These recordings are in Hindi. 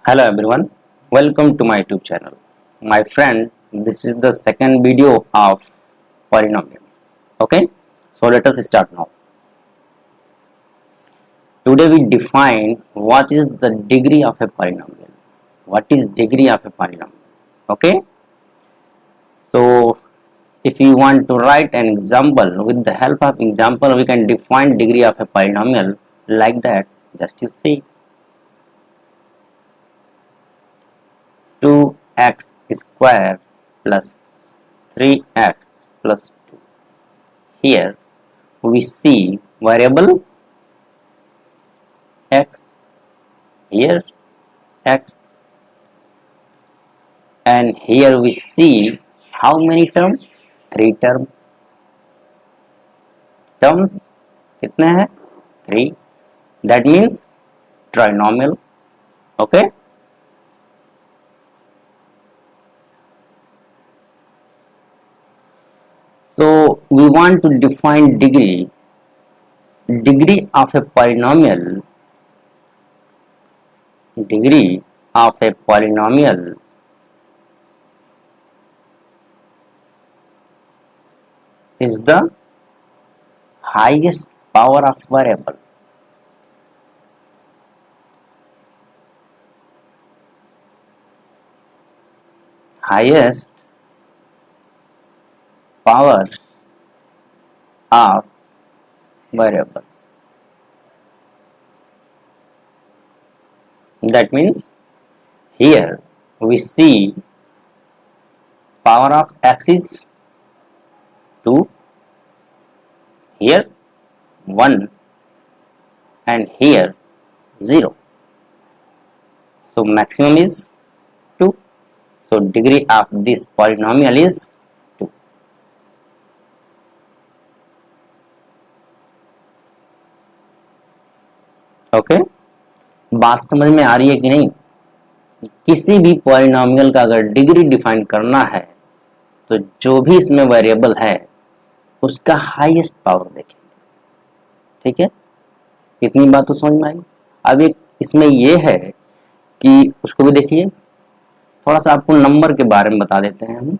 Hello everyone, welcome to my YouTube channel. My friend, this is the second video of polynomials. Okay, so let us start now. Today we define what is the degree of a polynomial. What is degree of a polynomial? Okay, so if you want to write an example, with the help of example we can define degree of a polynomial like that. Just you see. 2x square plus 3x plus 2. Here we see variable x, here x, and here we see how many terms? 3 terms कितने हैं? 3. That means trinomial. Okay. So we want to define degree of a polynomial. Degree of a polynomial is the highest power of variable. Highest power of variable. That means here we see power of x is 2, here 1, and here 0. So maximum is 2. So degree of this polynomial is 2. Okay, बात समझ में आ रही है कि नहीं? किसी भी पॉलिनोमियल का अगर डिग्री डिफाइन करना है तो जो भी इसमें वेरिएबल है उसका हाईएस्ट पावर देखेंगे. ठीक है, इतनी बात तो समझ में आई. अब एक इसमें यह है कि उसको भी देखिए. थोड़ा सा आपको नंबर के बारे में बता देते हैं हम,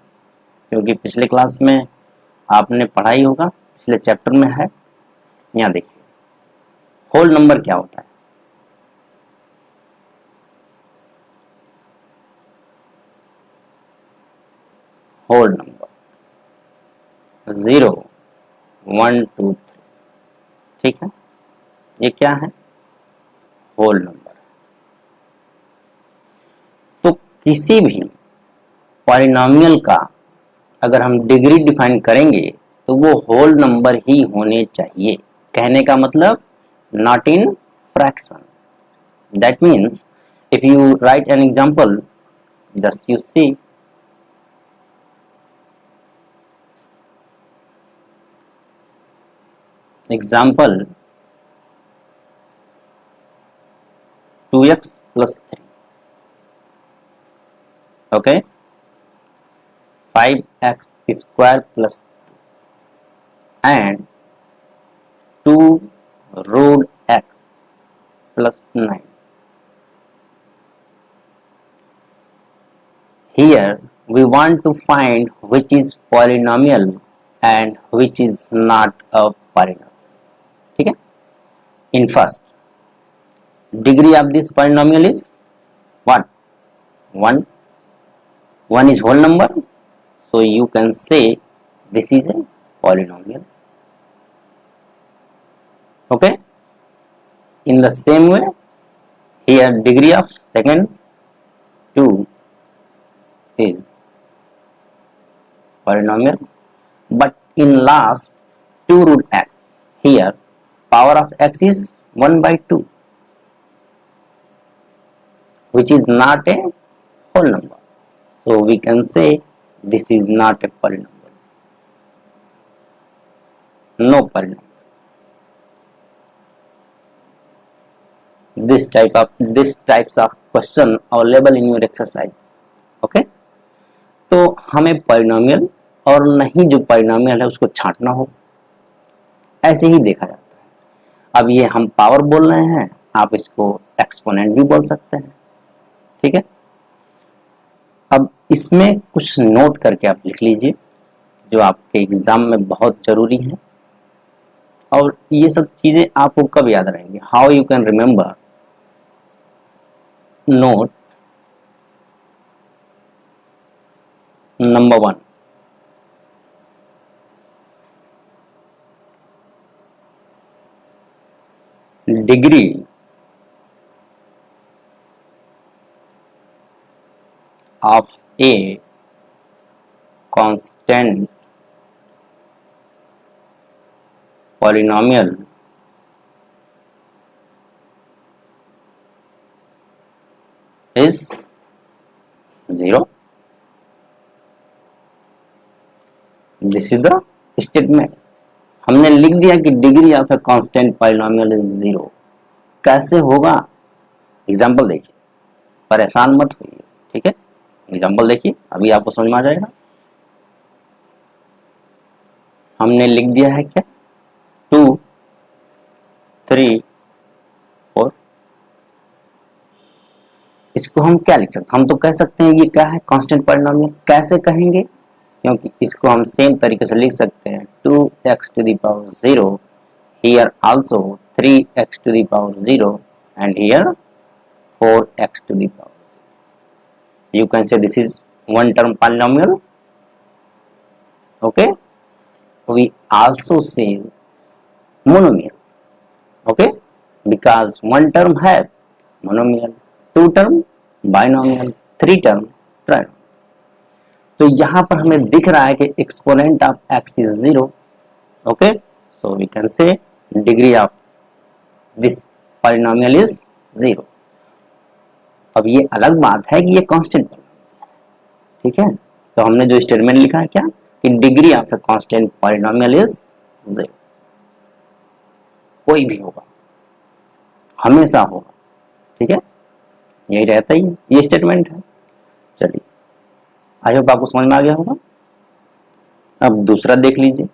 क्योंकि पिछले क्लास में आपने पढ़ाई होगा, पिछले चैप्टर में है. यहाँ देखिए होल नंबर क्या होता है. Whole number 0 1 2 3. ठीक है, ये क्या है? Whole number. तो किसी भी पॉलिनोमियल का अगर हम डिग्री डिफाइन करेंगे तो वो होल नंबर ही होने चाहिए. कहने का मतलब not in fraction. That means if you write an example, just you see. Example 2x plus 3. Okay, 5x square plus 2 and 2 root x plus 9. Here we want to find which is polynomial and which is not a polynomial. ठीक है. In first, degree of this polynomial is what? 1. 1 is whole number, so you can say this is a polynomial. Okay. In the same way, here degree of second 2 is polynomial, but in last 2 root x, here power of x is 1 by 2, which is not a whole number. So we can say this is not a polynomial. No polynomial. This types of question available in your exercise. Okay, तो हमें पॉलिनोमियल और नहीं जो पॉलिनोमियल है उसको छांटना हो, ऐसे ही देखा जाता है. अब ये हम पावर बोल रहे हैं, आप इसको एक्सपोनेंट भी बोल सकते हैं. ठीक है। अब इसमें कुछ नोट करके आप लिख लीजिए जो आपके एग्जाम में बहुत जरूरी है, और ये सब चीजें आपको कब याद रहेंगी, how you can remember. Note number 1, degree of a constant polynomial is 0. This is the statement. हमने लिख दिया कि degree of a constant polynomial is 0। कैसे होगा, एग्जाम्पल देखिए, परेशान मत होइए, ठीक है। एग्जाम्पल देखिए, अभी आपको समझ में आ जाएगा। हमने लिख दिया है क्या, 2 3 4। इसको हम क्या लिख सकते हैं, हम तो कह सकते हैं ये क्या है, कांस्टेंट पॉलिनोमियल। कैसे कहेंगे, क्योंकि इसको हम सेम तरीके से लिख सकते हैं 2x to the power 0, here also 3x to the power 0, and here 4x to the power 0. You can say this is one term polynomial. Okay, we also say monomials. Okay, because one term have monomial, two term binomial, three term trinomial. तो यहां पर हमें दिख रहा है कि exponent of x is 0। Okay, so we can say degree of this polynomial is 0। अब ये अलग बात है कि ये कांस्टेंट पॉलिनोमियल है, ठीक है। तो हमने जो स्टेटमेंट लिखा है क्या, कि degree of a constant polynomial is 0। कोई भी होगा, हमेशा होगा, ठीक है, यही रहता ही, ये स्टेटमेंट है। चलिए, आई होप आपको समझ में आ गया होगा। अब दूसरा देख लीजिए,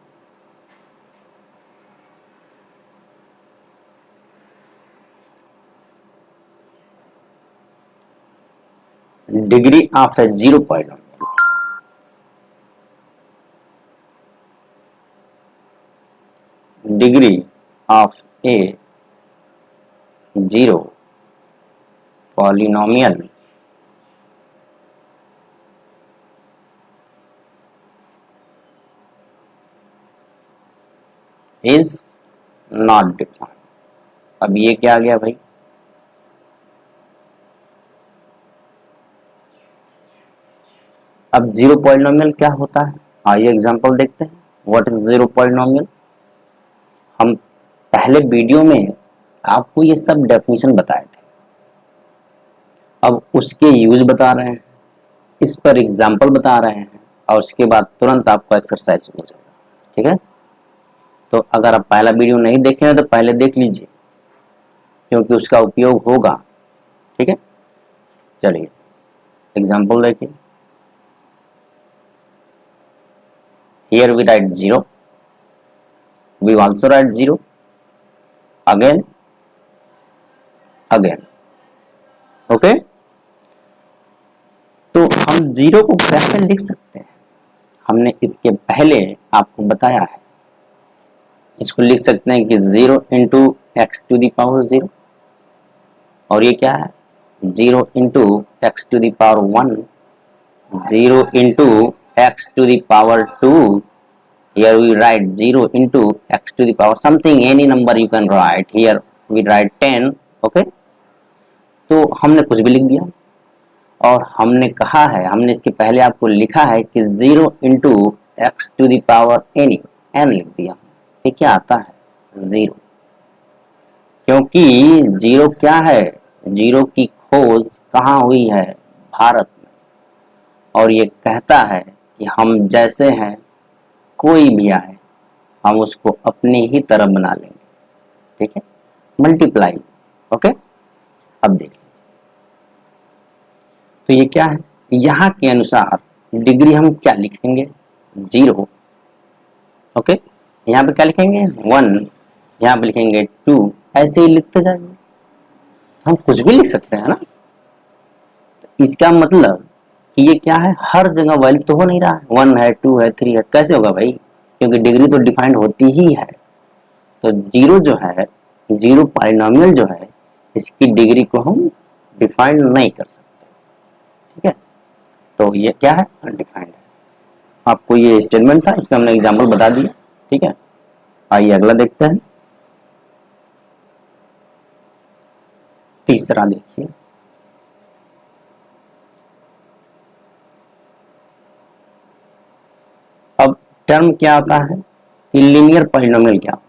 degree of A zero polynomial. Degree of A zero polynomial is not defined। अब ये क्या आ गया भाई, अब जीरो पॉलिनोमियल क्या होता है, आइए एग्जांपल देखते हैं। What is zero polynomial. हम पहले वीडियो में आपको ये सब डेफिनेशन बताए थे, अब उसके यूज बता रहे हैं, इस पर एग्जांपल बता रहे हैं, और उसके बाद तुरंत आपको एक्सरसाइज हो जाएगा, ठीक है। तो अगर आप पहला वीडियो नहीं देखे हैं तो पहले देख लीजिए, क्योंकि उसका उपयोग होगा, ठीक है। चलिए एग्जांपल देखिए, here we write 0, we also write 0, again okay। तो हम 0 को कैसे लिख सकते हैं, हमने इसके पहले आपको बताया है। इसको लिख सकते हैं कि 0 into x to the power 0, और ये क्या है 0 into x to the power 1, 0 into x to the power 2। Here we write 0 into x to the power something, any number you can write, here we write 10। okay, तो हमने कुछ भी लिख दिया, और हमने कहा है, हमने इसके पहले आपको लिखा है कि 0 into x to the power any, n लिख दिया। ये क्या आता है 0, क्योंकि 0 क्या है, 0 की खोज कहाँ हुई है, भारत में, और ये कहता है कि हम जैसे हैं, कोई भी आए हम उसको अपने ही तरह बना लेंगे, ठीक है, मल्टीप्लाई। ओके, अब देख लीजिए, तो ये क्या है, यहाँ के अनुसार डिग्री हम क्या लिखेंगे 0। ओके, यहाँ पे क्या लिखेंगे 1, यहाँ पे लिखेंगे 2, ऐसे ही लिखते जाएंगे। हम कुछ भी लिख सकते हैं ना, इसका मतलब कि ये क्या है, हर जगह वैलिड तो हो नहीं रहा है, 1 है 2 है 3 है, कैसे होगा भाई, क्योंकि डिग्री तो डिफाइंड होती ही है। तो जीरो जो है, जीरो पॉलिनोमियल जो है, इसकी डिग्री को हम डिफाइंड नहीं कर सकते। ठीक है, तो ये क्या है, अनडिफाइंड है। आपको ये स्टेटमेंट था, इस पे हमने एग्जाम्पल बता दिया। ठीक है, आइए अगला देखते हैं। तीसरा देखिए, अब टर्म क्या होता है कि लीनियर पॉलिनोमियल क्या होता है।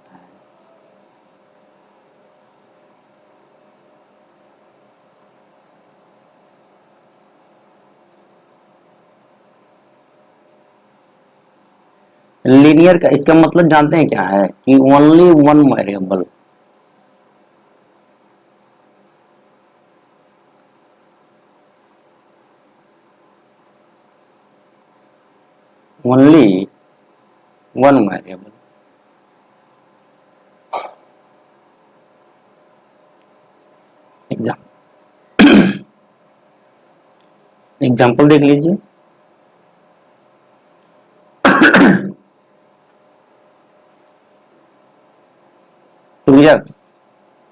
लीनियर का इसका मतलब जानते हैं क्या है कि only one variable, only one variable. Example देख लीजिए। 2x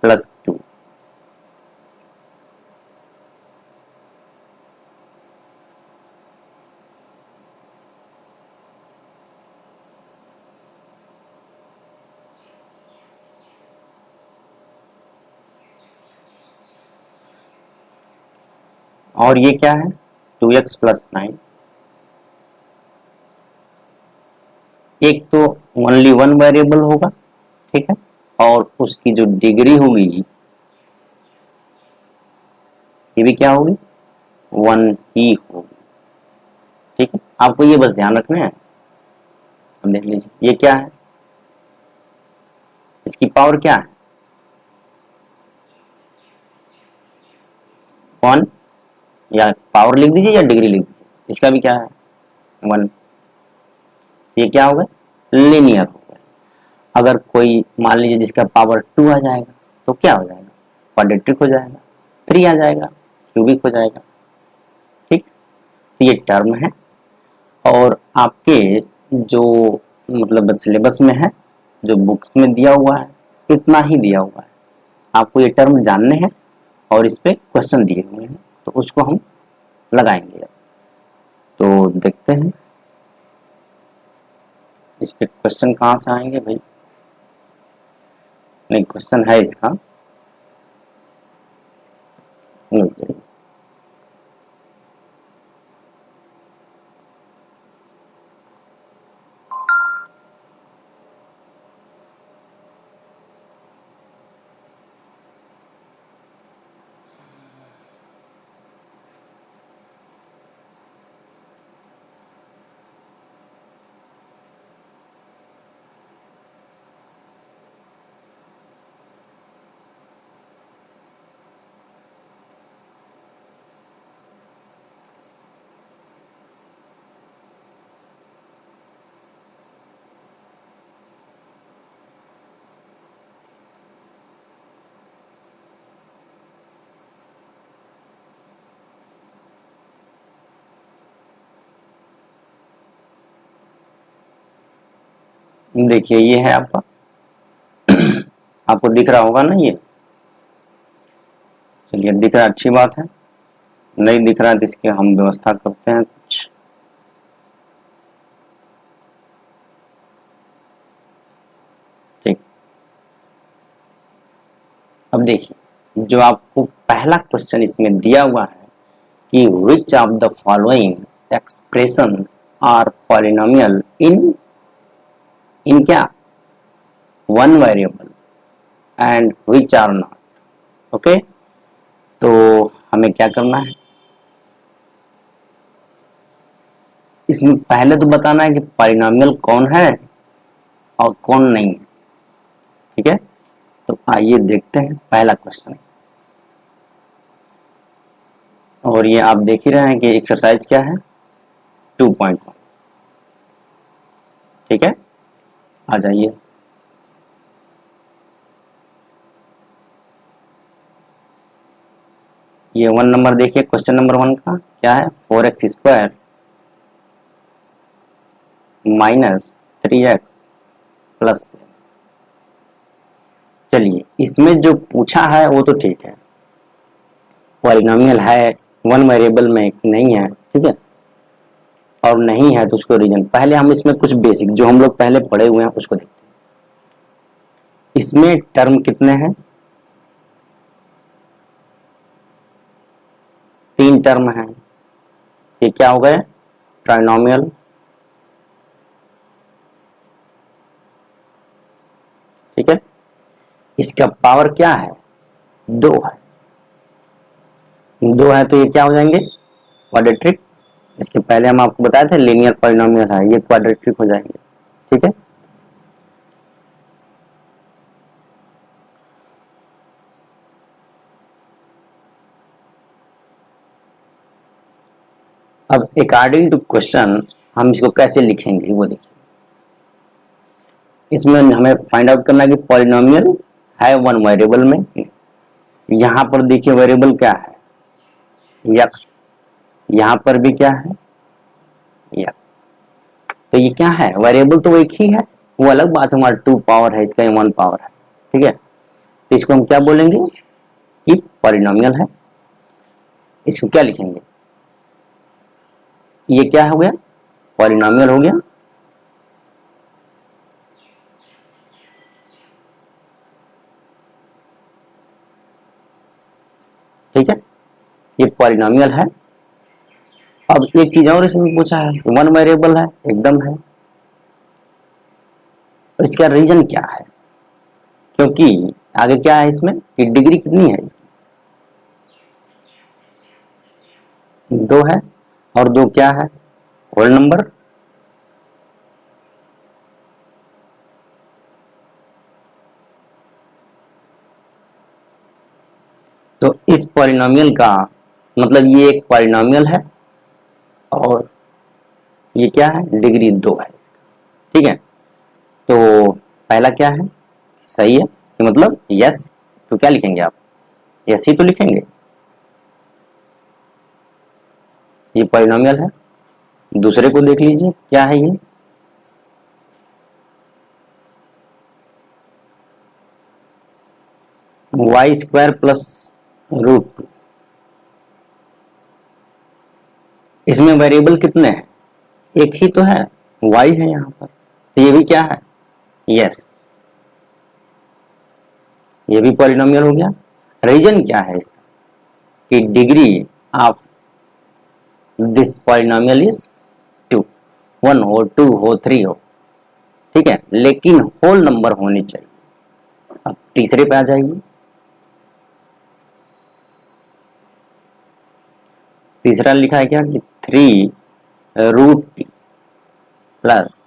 प्लस 2, और ये क्या है 2x प्लस 9। एक तो ओनली वन वेरिएबल होगा, ठीक है, और उसकी जो डिग्री होगी ये भी क्या होगी, वन ही होगी। ठीक है, आपको ये बस ध्यान रखना है। अब देख लीजिए ये क्या है, इसकी पावर क्या है, वन, या पावर लिख दीजिए या डिग्री लिख दीजिए, इसका भी क्या है, वन। ये क्या होगा, लीनियर होगा। अगर कोई मान लीजिए जिसका पावर टू आ जाएगा तो क्या हो जाएगा, क्वाड्रेटिक हो जाएगा, थ्री आ जाएगा, क्यूबिक हो जाएगा। ठीक, तो ये टर्म है, और आपके जो मतलब सिलेबस में है, जो बुक्स में दिया हुआ है, इतना ही दिया हुआ है। आपको ये टर्म जानने हैं और इस पे क्वेश्चन दिए हुए हैं, तो उसको हम लगाएंगे। तो देखते हैं इस पे क्वेश्चन कहाँ से आएंगे भाई। नहीं, क्वेश्चन है इसका, मिल जाएगा। देखिए ये है आपका, आपको दिख रहा होगा ना ये, चलिए दिख रहा है, अच्छी बात है। नहीं दिख रहा है तो इसकी हम व्यवस्था करते हैं कुछ। ठीक, अब देखिए जो आपको पहला क्वेश्चन इसमें दिया हुआ है कि which of the following expressions are polynomial in, in क्या, one variable and which are not. Okay, तो हमें क्या करना है, इसमें पहले तो बताना है कि पॉलिनोमियल कौन है और कौन नहीं है। ठीक है, तो आइए देखते हैं पहला क्वेश्चन। और ये आप देख ही रहे हैं कि एक्सरसाइज क्या है, 2.1। ठीक है, आ जाइए। ये 1 नंबर देखिए, क्वेश्चन नंबर 1 का क्या है, 4x square minus 3x plus. चलिए, इसमें जो पूछा है वो तो ठीक है, पॉलिनोमियल है, वन वेरिएबल में नहीं है, ठीक है, और नहीं है तो उसको रीजन। पहले हम इसमें कुछ बेसिक जो हम लोग पहले पढ़े हुए हैं उसको देखते हैं। इसमें टर्म कितने हैं, 3 टर्म हैं। ये क्या हो गए, ट्राइनोमियल, ठीक है। इसका पावर क्या है, 2 है, 2 है तो ये क्या हो जाएंगे, क्वाड्रेटिक। इसके पहले हम आपको बताए थे लीनियर पॉलिनोमियल है, ये क्वाड्रेटिक हो जाएंगे, ठीक है। अब अकॉर्डिंग टू क्वेश्चन हम इसको कैसे लिखेंगे वो देखिए। इसमें हमें फाइंड आउट करना है कि पॉलिनोमियल है वन वेरिएबल में। यहां पर देखिए वेरिएबल क्या है, x, यहां पर भी क्या है, x। तो ये क्या है, वेरिएबल तो एक ही है, वो अलग बात है, हमारा 2 पावर है, इसका 1 पावर है, ठीक है। तो इसको हम क्या बोलेंगे कि पॉलिनोमियल है। इसको क्या लिखेंगे, ये क्या हो गया, पॉलिनोमियल हो गया। ठीक है, ये पॉलिनोमियल है। अब एक चीज और इसमें पूछा है, वन वेरिएबल है, एकदम है। इसका रीजन क्या है, क्योंकि आगे क्या है इसमें कि डिग्री कितनी है इसकी, 2 है, और 2 क्या है, होल नंबर। तो इस पॉलिनोमियल का मतलब ये एक पॉलिनोमियल है और ये क्या है, डिग्री 2 है इसका, ठीक है। तो पहला क्या है, सही है, तो मतलब यस, इसको क्या लिखेंगे आप, यस ही तो लिखेंगे, ये पॉलिनोमियल है। दूसरे को देख लीजिए क्या है, ये वाई स्क्वायर प्लस √2। इसमें वेरिएबल कितने हैं, एक ही तो है, y है यहां पर, तो ये भी क्या है, यस, ये भी पॉलिनोमियल हो गया। रीजन क्या है इसका कि degree of this polynomial is 2, 1 हो, 2 हो, 3 हो, ठीक है, लेकिन होल नंबर होनी चाहिए। अब तीसरे पे आ जाइए, तीसरा लिखा है क्या कि 3√t प्लस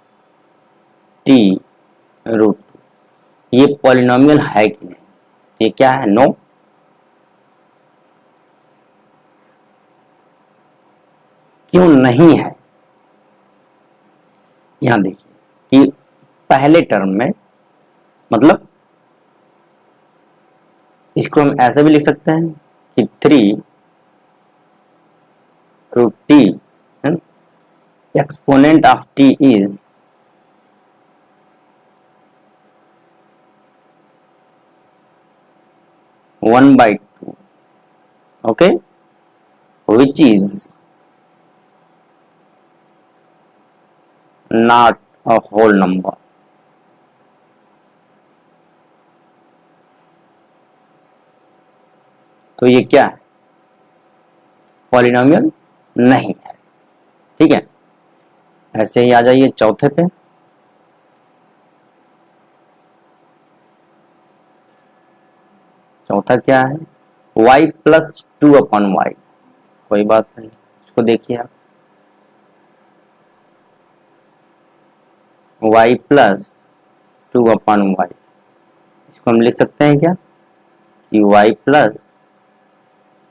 t√2। ये पॉलिनोमियल है कि नहीं, ये क्या है, नो। क्यों नहीं है, यहां देखिए कि पहले टर्म में, मतलब इसको हम ऐसे भी लिख सकते हैं कि 3√t exponent of t is 1/2, okay, which is not a whole number। तो ये क्या है, पॉलिनोमियल नहीं है, ठीक है। ऐसे ही आ जाइए चौथे पे, चौथा क्या है, y प्लस 2/y। कोई बात नहीं, इसको देखिए आप, y प्लस 2/y, इसको हम लिख सकते हैं क्या कि y plus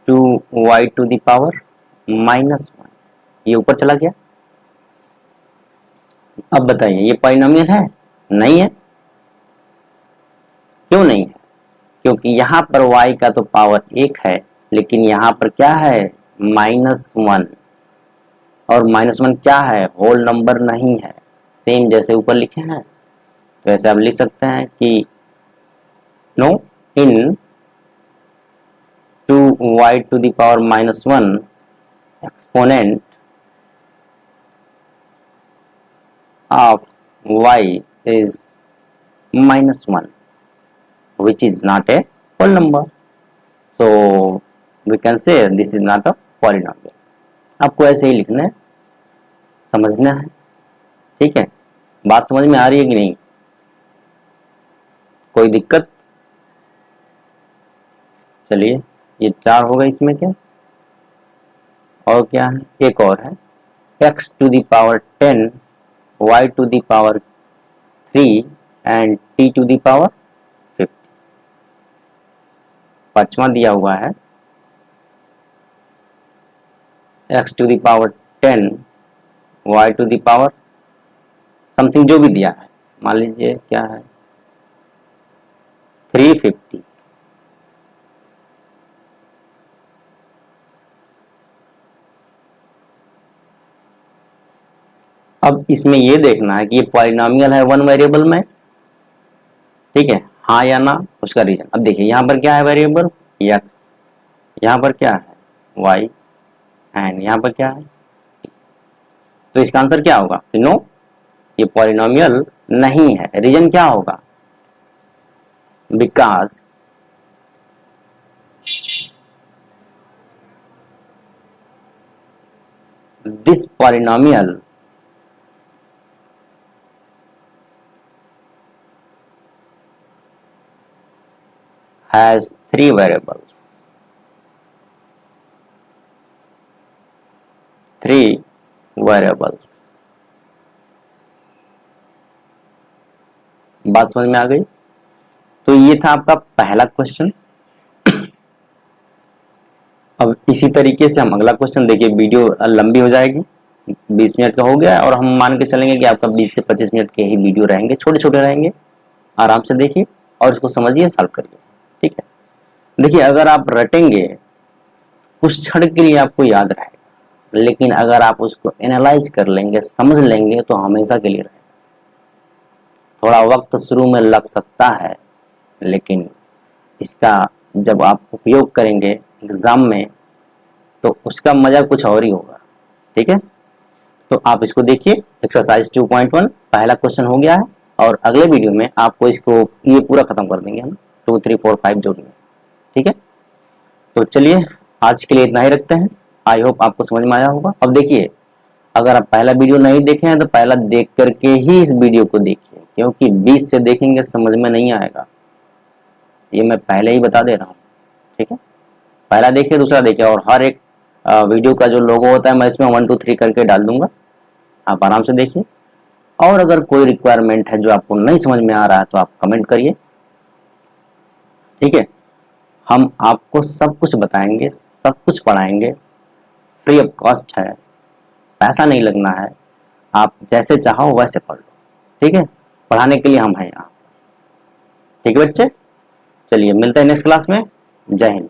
2y to the power -1। ये ऊपर चला गया। अब बताइए ये पॉलिनोमियल है, नहीं है। क्यों नहीं है, क्योंकि यहां पर y का तो पावर 1 है लेकिन यहाँ पर क्या है -1, और -1 क्या है होल नंबर नहीं है, सेम जैसे ऊपर लिखे हैं। तो ऐसे आप लिख सकते हैं कि no in 2y to the power -1 exponent of y is -1 which is not a whole number, so we can say this is not a polynomial। आपको ऐसे ही लिखना है, समझना है, ठीक है। बात समझ में आ रही है कि नहीं, कोई दिक्कत? चलिए ये 4 होगा, इसमें क्या और क्या है, एक और है x to the power 10 y to the power 3 and t to the power 50। पांचवा दिया हुआ है x to the power 10 y to the power something जो भी दिया है, मान लीजिए क्या है 350। अब इसमें ये देखना है कि ये पॉलिनोमियल है 1 वेरिएबल में, ठीक है, हाँ या ना, उसका रीजन। अब देखिए यहाँ पर क्या है वेरिएबल x, यहाँ पर क्या है y एंड यहाँ पर क्या है, तो इसका आंसर क्या होगा कि नो ये पॉलिनोमियल नहीं है। रीजन क्या होगा, because this polynomial has 3 variables, 3 variables। बात समझ में आ गई? तो ये था आपका पहला क्वेश्चन। अब इसी तरीके से हम अगला क्वेश्चन देखिए, वीडियो लंबी हो जाएगी, 20 मिनट का हो गया और हम मान के चलेंगे कि आपका 20 से 25 मिनट के ही वीडियो रहेंगे, छोटे छोटे रहेंगे। आराम से देखिए और इसको समझिए, सॉल्व करिए, ठीक है। देखिए अगर आप रटेंगे कुछ क्षण के लिए आपको याद रहेगा, लेकिन अगर आप उसको एनालाइज कर लेंगे, समझ लेंगे, तो हमेशा के लिए रहेगा। थोड़ा वक्त शुरू में लग सकता है, लेकिन इसका जब आप उपयोग करेंगे एग्जाम में तो उसका मजा कुछ और ही होगा, ठीक है। तो आप इसको देखिए, एक्सरसाइज 2.1 पहला क्वेश्चन हो गया है और अगले वीडियो में आपको इसको ये पूरा खत्म कर देंगे हम, 2 3 4 5 जोड़ेंगे, ठीक है। तो चलिए आज के लिए इतना ही रखते हैं। आई होप आपको समझ में आया होगा। अब देखिए अगर आप पहला वीडियो नहीं देखे हैं तो पहला देख करके ही इस वीडियो को देखिए, क्योंकि 20 से देखेंगे समझ में नहीं आएगा, ये मैं पहले ही बता दे रहा हूँ, ठीक है। पहला देखिए, दूसरा देखिए, और हर एक वीडियो का जो लोगो होता है मैं इसमें 1 2 3 करके डाल दूंगा, आप आराम से देखिए। और अगर कोई रिक्वायरमेंट है जो आपको नहीं समझ में आ रहा है तो आप कमेंट करिए, ठीक है। हम आपको सब कुछ बताएंगे, सब कुछ पढ़ाएंगे, फ्री ऑफ कॉस्ट है, पैसा नहीं लगना है, आप जैसे चाहो वैसे पढ़ लो, ठीक है। पढ़ाने के लिए हम हैं यहाँ, ठीक है बच्चे। चलिए मिलते हैं नेक्स्ट क्लास में। जय हिंद।